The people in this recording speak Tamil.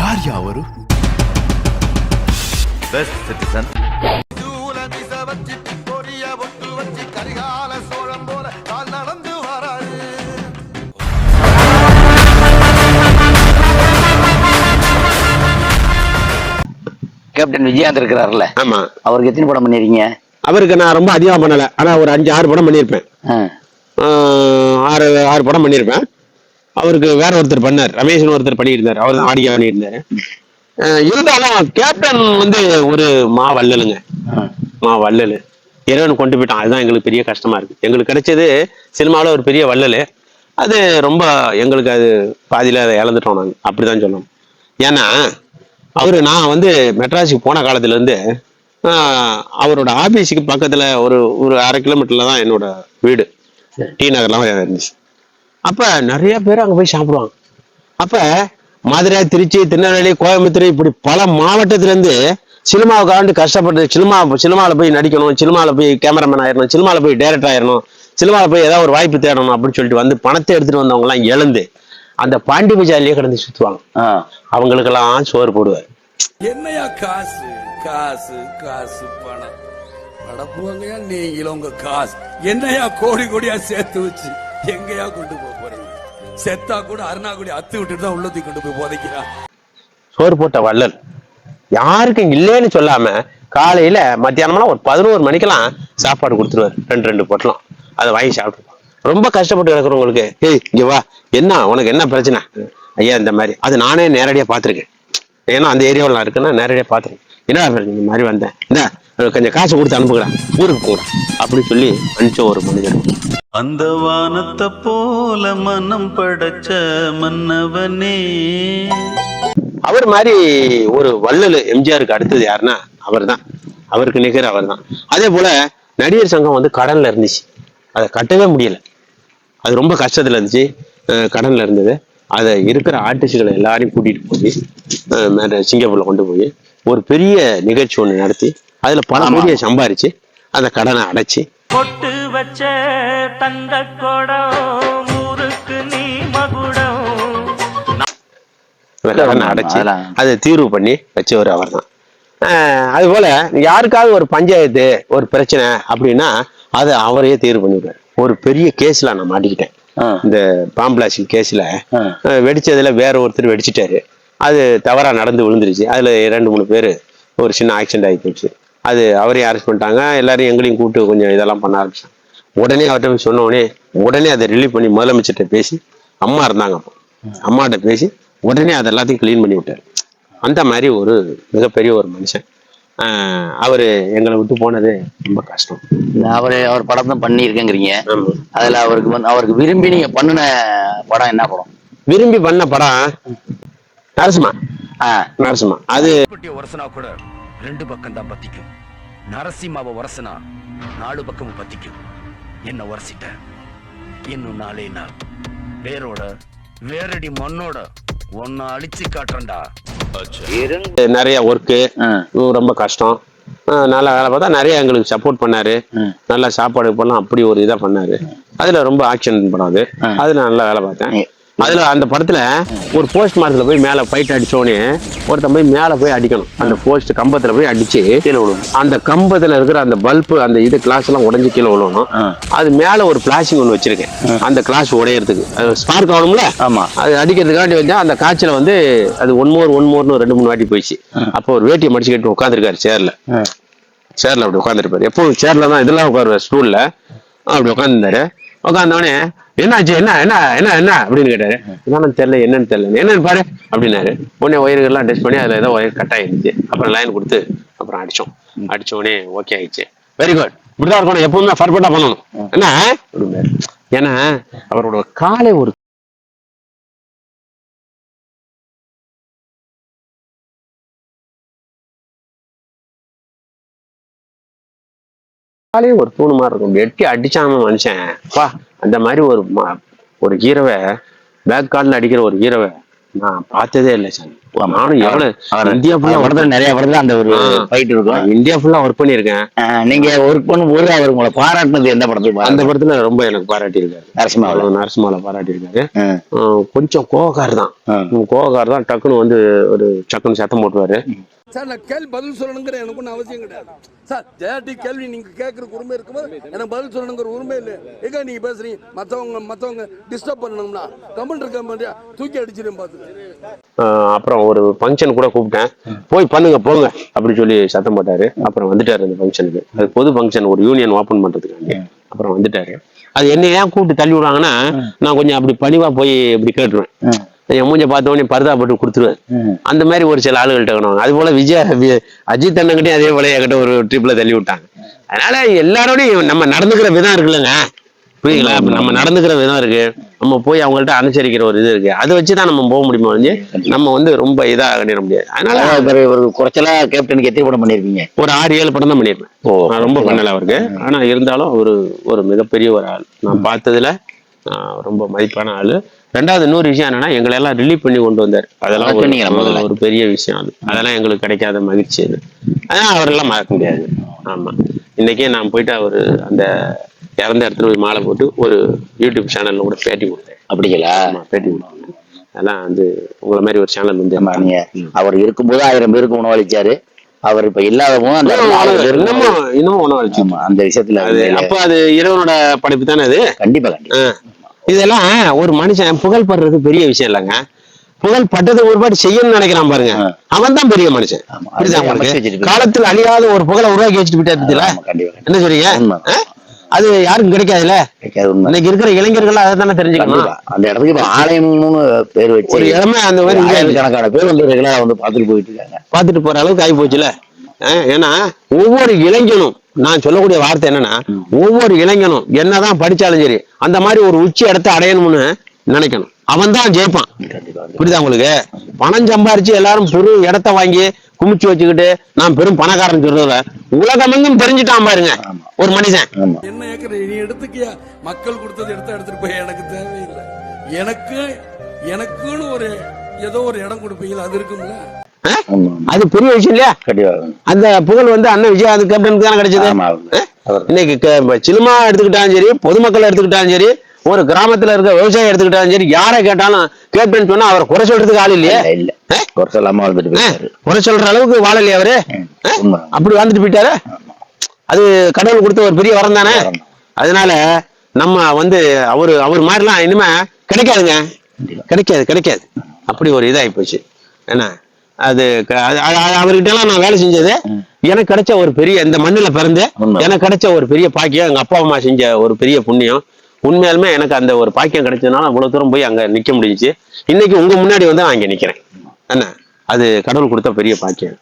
ಯಾರು ಯಾವರು ಬೆಸ್ಟ್ ಸಿಟಿಸನ್ கேப்டன் விஜயகாந்த் இருக்கிறாருல்ல, ஆமா, அவருக்கு எத்தனை படம் பண்ணிருக்கீங்க? அவருக்கு நான் ரொம்ப அதிகமா பண்ணல, ஆனா ஒரு 5-6 படம் பண்ணிருப்பேன். 6 படம் பண்ணிருப்பேன். அவருக்கு வேற ஒருத்தர் பண்ணார், ரமேஷ்னு ஒருத்தர் பண்ணியிருந்தாரு, அவர் தான் ஆடியா பண்ணியிருந்தாரு. இருந்தாலும் கேப்டன் வந்து ஒரு வள்ளலுங்க, வள்ளலு. இறைவன் கொண்டு போயிட்டான், அதுதான் எங்களுக்கு பெரிய கஷ்டமா இருக்கு. எங்களுக்கு கிடைச்சது சினிமாவில் ஒரு பெரிய வள்ளலு. அது ரொம்ப எங்களுக்கு அது பாதியில அதை இழந்துட்டோம் நாங்கள், அப்படிதான் சொல்லணும். ஏன்னா நான் வந்து மெட்ராஸுக்கு போன காலத்துல இருந்து அவரோட ஆபீஸுக்கு பக்கத்துல ஒரு ஒரு 1/2 கிலோமீட்டர்ல தான் என்னோட வீடு, டி நகர்லாம் இருந்துச்சு. அப்ப நிறைய பேர் அங்க போய் சாப்பிடுவாங்க. அப்ப மதுரை, திருச்சி, திருநெல்வேலி, கோயம்புத்தூர் இப்படி பல மாவட்டத்துல இருந்து சினிமாவுக்காண்டு கஷ்டப்பட்டு சினிமாவில் போய் நடிக்கணும், சினிமாவில் போய் கேமராமேன் ஆயிடணும், சினிமாவில் போய் டைரக்டர் ஆயிடணும், சினிமாவில் போய் ஏதாவது ஒரு வாய்ப்பு தேடணும் அப்படின்னு சொல்லிட்டு வந்து பணத்தை எடுத்துட்டு வந்தவங்க எல்லாம் எழுந்து அந்த பாண்டி பஜார்லயே கிடந்து சுத்துவாங்க. அவங்களுக்கெல்லாம் சோறு போடுவார். என்னையா காசு காசு காசு பணம் படப்புவாங்கயா, நீங்களும் உங்க காசு என்னையா கோடி கோடியா சேர்த்து வச்சு எங்கயா கொண்டு போறீங்க? செத்தா கூட அருணாக்குடி அத்து விட்டுட்டு தான் உள்ளத்தி கொண்டு போய் போதைக்கிறான். சோறு போட்ட வள்ளல் யாருக்கும் இல்லைன்னு சொல்லாம காலையில மத்தியானம்லாம் ஒரு 11 மணிக்கெல்லாம் சாப்பாடு கொடுத்துருவாரு, 2 பொட்டலம். அதை வாங்கி சாப்பிட்டுருப்பாங்க. ரொம்ப கஷ்டப்பட்டு கிடக்குறவங்களுக்கு, ஏய் இங்க வா, என்ன உனக்கு என்ன பிரச்சனை ஐயா, இந்த மாதிரி. அது நானே நேரடியா பார்த்துருக்கேன். ஏன்னா அந்த ஏரியாவில் நான் இருக்குன்னா நேரடியா பார்த்துருக்கேன். என்ன இந்த மாதிரி வந்தேன், இந்த கொஞ்சம் காசு கொடுத்து அனுப்புகிறேன், ஊருக்கு போகிறேன் அப்படின்னு சொல்லி அனுப்பிச்ச ஒரு மனிதர். அந்த வானத்தை போல மனம் படைச்ச மன்னவனே. அவர் மாதிரி ஒரு வள்ளல் எம்ஜிஆருக்கு அடுத்தது யாருன்னா அவர் தான், அவருக்கு நிகர் அவர் தான். அதே போல நடிகர் சங்கம் வந்து கடன்ல இருந்துச்சு, அதை கட்டவே முடியல. அது ரொம்ப கஷ்டத்துல இருந்துச்சு, கடன்ல இருந்தது. அதை இருக்கிற ஆர்டிஸ்டுகளை எல்லாரையும் கூட்டிட்டு போய் சிங்கப்பூர்ல கொண்டு போய் ஒரு பெரிய நிகழ்ச்சி ஒண்ணு நடத்தி அதுல பல கோடியை சம்பாரிச்சு அந்த கடனை அடைச்சி பொட்டு வச்ச தங்க கொடம் ஊருக்கு நீ மகுடம், கடனை அடைச்சு அதை தீர்வு பண்ணி வச்சவர் அவர் தான். அது போல யாருக்காவது ஒரு பஞ்சாயத்து ஒரு பிரச்சனை அப்படின்னா அதை அவரையே தீர்வு பண்ணிவிடுவார். ஒரு பெரிய கேஸ்ல நான் மாட்டிக்கிட்டேன். இந்த பாம்பிளாசி கேஸ்ல வெடிச்சதுல வேற ஒருத்தர் வெடிச்சிட்டாரு, அது தவறா நடந்து விழுந்துருச்சு. அதுல 2-3 பேர் ஒரு சின்ன ஆக்சிடென்ட் ஆகி போச்சு. அது அவரையும் அரெஸ்ட் பண்ணிட்டாங்க. எல்லாரும் எங்களையும் கூப்பிட்டு கொஞ்சம் இதெல்லாம் பண்ண ஆரம்பிச்சாங்க. உடனே அவர்கிட்ட சொன்ன உடனே அதை ரிலீவ் பண்ணி முதலமைச்சர்கிட்ட பேசி, அம்மா இருந்தாங்க அப்போ, அம்மாட்ட பேசி உடனே அதை எல்லாத்தையும் கிளீன் பண்ணி விட்டாரு. அந்த மாதிரி ஒரு மிகப்பெரிய ஒரு மனுஷன். அவரு எங்களை விட்டு போனது ரொம்ப கஷ்டம். அவர் படம் தான் பண்ணியிருக்கேங்கிறீங்க. அதுல அவருக்கு விரும்பி நீங்க பண்ணின படம் என்ன படம்? விரும்பி பண்ண படம் நரசிம்மா. நரசிம்மா அது உரசனா கூட 2 பக்கம் தான் பத்திக்கும். நரசிம்மாவை உரசனா 4 பக்கமும் பத்திக்கும். என்ன உரசிட்ட இன்னும் 4 நாள் வேரோட வேரடி மண்ணோட ஒன்னு அழிச்சு காட்டுறா. நிறைய ஒர்க்கு, ரொம்ப கஷ்டம். நல்லா வேலை பார்த்தா நிறைய எங்களுக்கு சப்போர்ட் பண்ணாரு. நல்லா சாப்பாடு பண்ணலாம், அப்படி ஒரு இதா பண்ணாரு. அதுல ரொம்ப ஆக்ஷன் படம் அது. அதுல நல்லா வேலை பார்த்தேன். அதுல அந்த படத்துல ஒரு போஸ்ட் மார்க்ல போய் மேல ஃபைட் அடிச்சோடனே ஒருத்தன் போய் மேல போய் அடிக்கணும். அந்த போஸ்ட் கம்பத்துல போய் அடிச்சு கீழே விழுணும். அந்த கம்பத்துல இருக்கிற அந்த பல்பு அந்த இது கிளாஸ் எல்லாம் உடஞ்சி கீழே விழணும். அது மேல ஒரு பிளாஸ்டிக் ஒண்ணு வச்சிருக்கேன், அந்த கிளாஸ் உடையறதுக்கு ஸ்பார்க் ஆகணும்ல. ஆமா, அது அடிக்கிறதுக்காண்டி வந்தா அந்த காய்ச்சல வந்து அது ஒன்மோர்னு 2-3 வாட்டி போயிடுச்சு. அப்போ ஒரு வேட்டியை மடிச்சு கட்டி உட்காந்துருக்காரு சேர்ல அப்படி உட்காந்துருப்பாரு. எப்பவும் சேர்ல தான் இதெல்லாம் உட்காருவார், ஸ்டூல்ல அப்படி உட்காந்துருந்தாரு. உட்காந்தோடனே என்னாச்சு என்ன என்ன என்ன என்ன அப்படின்னு கேட்டாரு. என்னன்னு தெரியல, என்னன்னு பாரு அப்படின்னாரு. உடனே ஒயர்கள்லாம் டெஸ்ட் பண்ணி அதுல ஏதோ ஒயர் கட் ஆயிருந்துச்சு. அப்புறம் லைன் கொடுத்து அப்புறம் அடிச்ச உடனே ஓகே ஆயிடுச்சு. வெரி குட், இப்படிதான் இருக்கணும், எப்பவுமே பர்ஃபெக்டா பண்ணணும் என்ன அப்படின்னாரு. ஏன்னா அவரோட காலை ஒரு ஒரு தூணு மாதிரி இருக்கும். வெட்டி அடிச்சாம மனுஷன் பா. அந்த மாதிரி ஒரு ஹீரோவை பேக் கார்ட்ல அடிக்கிற ஒரு ஹீரோவை நான் பார்த்ததே இல்லை சார். நானும் எவ்வளவு இந்தியா ஃபுல்லா படத்துல நிறைய படத்துல அந்த ஒரு ஃபைட் இருக்கும். இந்தியா ஃபுல்லா ஒர்க் பண்ணியிருக்கேன். நீங்க ஒர்க் பண்ணும்போது அவர் உங்களை பாராட்டினது எந்த படத்துக்கு? அந்த படத்துல ரொம்ப எனக்கு பாராட்டியிருக்காரு. நரசிம்மாவில பாராட்டியிருக்காரு. கொஞ்சம் கோவக்கார் தான் டக்குன்னு வந்து ஒரு சக்குன்னு சத்தம் போட்டுவாரு. சார் நான் கேள்வி பதில் சொல்லணுங்கிற எனக்கு ஒன்றும் அவசியம் கிடையாது சார். ஜெயாட்டி கேள்வி நீங்க கேட்கற உரிமை இருக்கும்போது எனக்கு பதில் சொல்லணுங்கிற உரிமை இல்லை. எங்க நீங்க பேசுறீங்க மற்றவங்க டிஸ்டர்ப் பண்ணணும்னா கமெண்ட் இருக்க தூக்கி அடிச்சிடும் பார்த்துட்டு. அப்புறம் ஒரு ஃபங்க்ஷன் கூட கூப்பிட்டேன், போய் பண்ணுங்க போங்க அப்படி சொல்லி சத்தம் போட்டாரு. அப்புறம் வந்துட்டாரு அந்த ஃபங்க்ஷனுக்கு. அது பொது ஃபங்க்ஷன், ஒரு யூனியன் ஓபன் பண்றதுக்காண்டி. அப்புறம் வந்துட்டாரு. அது என்ன ஏன் கூப்பிட்டு தள்ளி விடுவாங்கன்னா நான் கொஞ்சம் அப்படி பணிவா போய் இப்படி கேட்டுருவேன். என் மூஞ்ச பார்த்தோன்னே பரிதா போட்டு கொடுத்துருவேன். அந்த மாதிரி ஒரு சில ஆளுகள்கிட்ட வேணும். அது போல அஜித் அண்ணங்கிட்டையும் அதே போல என்கிட்ட ஒரு ட்ரிப்ல தள்ளி விட்டாங்க. அதனால எல்லாரோடையும் நம்ம நடந்துக்கிற விதம் இருக்குல்லங்க, புரியுங்களா? நம்ம நடந்துக்கிற விதம் இருக்கு, நம்ம போய் அவங்கள்ட்ட அனுசரிக்கிற ஒரு இது இருக்கு. அதை வச்சுதான் நம்ம போக முடியுமா வந்து நம்ம வந்து ரொம்ப இதாக பண்ணிட முடியாது. அதனால ஒரு குறைச்சலா கேப்டனுக்கு எத்தனை படம் பண்ணிருப்பீங்க? ஒரு 6-7 படம் தான் பண்ணிருப்பேன். நான் ரொம்ப பண்ணல அவருக்கு. ஆனா இருந்தாலும் ஒரு மிகப்பெரிய ஒரு ஆள். நான் பார்த்ததுல ரொம்ப மதிப்பான ஆளு. ரெண்டாவது இன்னொரு விஷயம் என்னன்னா, எங்களை எல்லாம் ரிலீவ் பண்ணி கொண்டு வந்தார். அதெல்லாம் ஒரு பெரிய விஷயம். அதெல்லாம் எங்களுக்கு கிடைக்காத மகிழ்ச்சி அது. அதனால அவரெல்லாம் மறக்க முடியாது. ஆமா, இன்னைக்கே நான் போயிட்டு அவரு அந்த இறந்த இடத்துல போய் மாலை போட்டு ஒரு யூடியூப் சேனல்ல கூட பேட்டி கொடுத்தேன். அப்படிங்களா? பேட்டி கொடுத்தேன். அதெல்லாம் வந்து உங்களை மாதிரி ஒரு சேனல் வந்து அவர் இருக்கும்போது 1000 பேருக்கு உணவளிச்சாரு. அவர் இப்ப இல்லாதவும் இன்னமும் உணவளிச்சு அந்த விஷயத்துல. அப்ப அது இறைவனோட படைப்பு தானே அது. கண்டிப்பா. இதெல்லாம் ஒரு மனுஷன் புகழ் படுறது பெரிய விஷயம் இல்லைங்க. புகழ் பட்டது ஒருபாடு செய்யணும்னு நினைக்கிறான் பாருங்க, அவன் தான் பெரிய மனுஷன். காலத்தில் அழியாத ஒரு புகழை உருவாக்கி வச்சுட்டு போயிட்டா என்ன சொல்றீங்க? அது யாருக்கும் கிடைக்காதுல்ல. இன்னைக்கு இருக்கிற இளைஞர்கள் அதை தானே தெரிஞ்சுக்கணும். அந்த இடத்துக்கு ஆலயம்னு பேர் வச்சு ஒரு இடமே அந்த மாதிரி கணக்கான பேர் வந்து ரெகுலரா வந்து பாத்துட்டு போயிட்டு இருக்காங்க. பாத்துட்டு போற அளவுக்கு ஆகி போச்சுல. ஏன்னா ஒவ்வொரு இளைஞனும், நான் சொல்லக்கூடிய வார்த்தை என்னன்னா, ஒவ்வொரு இளைஞனும் என்னதான் படிச்சாலும் சரி அந்த மாதிரி ஒரு உச்சி இடத்த அடையணும்னு நினைக்கணும். அவன் தான் ஜெயிப்பான். புரியுதா உங்களுக்கு? பணம் சம்பாரிச்சு எல்லாரும் பெரும் இடத்த வாங்கி குமிச்சு வச்சுக்கிட்டு நான் பெரும் பணக்காரன் சொல்றத உலகமெங்கும் தெரிஞ்சுட்டான் பாருங்க ஒரு மனுஷன். என்ன ஏக்கர் நீ எடுத்துக்கியா? மக்கள் கொடுத்தது எடுத்துட்டு போய் எனக்கு தேவையில்லை. எனக்குன்னு ஒரு ஏதோ ஒரு இடம் கொடுப்பீங்களா? அது இருக்கும்ல, அது பெரிய விஷயம் இல்லையா? அந்த புகழ் வந்து அண்ணன் விஜய் கேப்டனுக்கு தானே கிடைச்சது. இன்னைக்கு சினிமா எடுத்துக்கிட்டாலும் சரி, பொதுமக்கள் எடுத்துக்கிட்டாலும் சரி, ஒரு கிராமத்துல இருக்க விவசாயம் எடுத்துக்கிட்டாலும் சரி, யாரை கேட்டாலும் கேப்டன் சொன்னா அவரை குறை சொல்றதுக்கு ஆள் இல்லையே. குறை சொல்ற அளவுக்கு வாழலையே அவரு. அப்படி வாழ்ந்துட்டு போயிட்டாரு. அது கடவுள் கொடுத்த ஒரு பெரிய வரம் தானே. அதனால நம்ம வந்து அவர் மாதிரிலாம் இனிமே கிடைக்காதுங்க. கிடைக்காது. அப்படி ஒரு இதாகி போச்சு. ஏன்னா அது அவர்கிட்ட எல்லாம் நான் வேலை செஞ்சது எனக்கு கிடைச்ச ஒரு பெரிய, இந்த மண்ணுல பிறந்து எனக்கு கிடைச்ச ஒரு பெரிய பாக்கியம். எங்க அப்பா அம்மா செஞ்ச ஒரு பெரிய புண்ணியம். உண்மையாலுமே எனக்கு அந்த ஒரு பாக்கியம் கிடைச்சதுனால அவ்வளவு தூரம் போய் அங்க நிக்க முடிஞ்சுச்சு. இன்னைக்கு உங்க முன்னாடி வந்து நான் இங்க நிக்கிறேன். என்ன அது கடவுள் கொடுத்த பெரிய பாக்கியம்.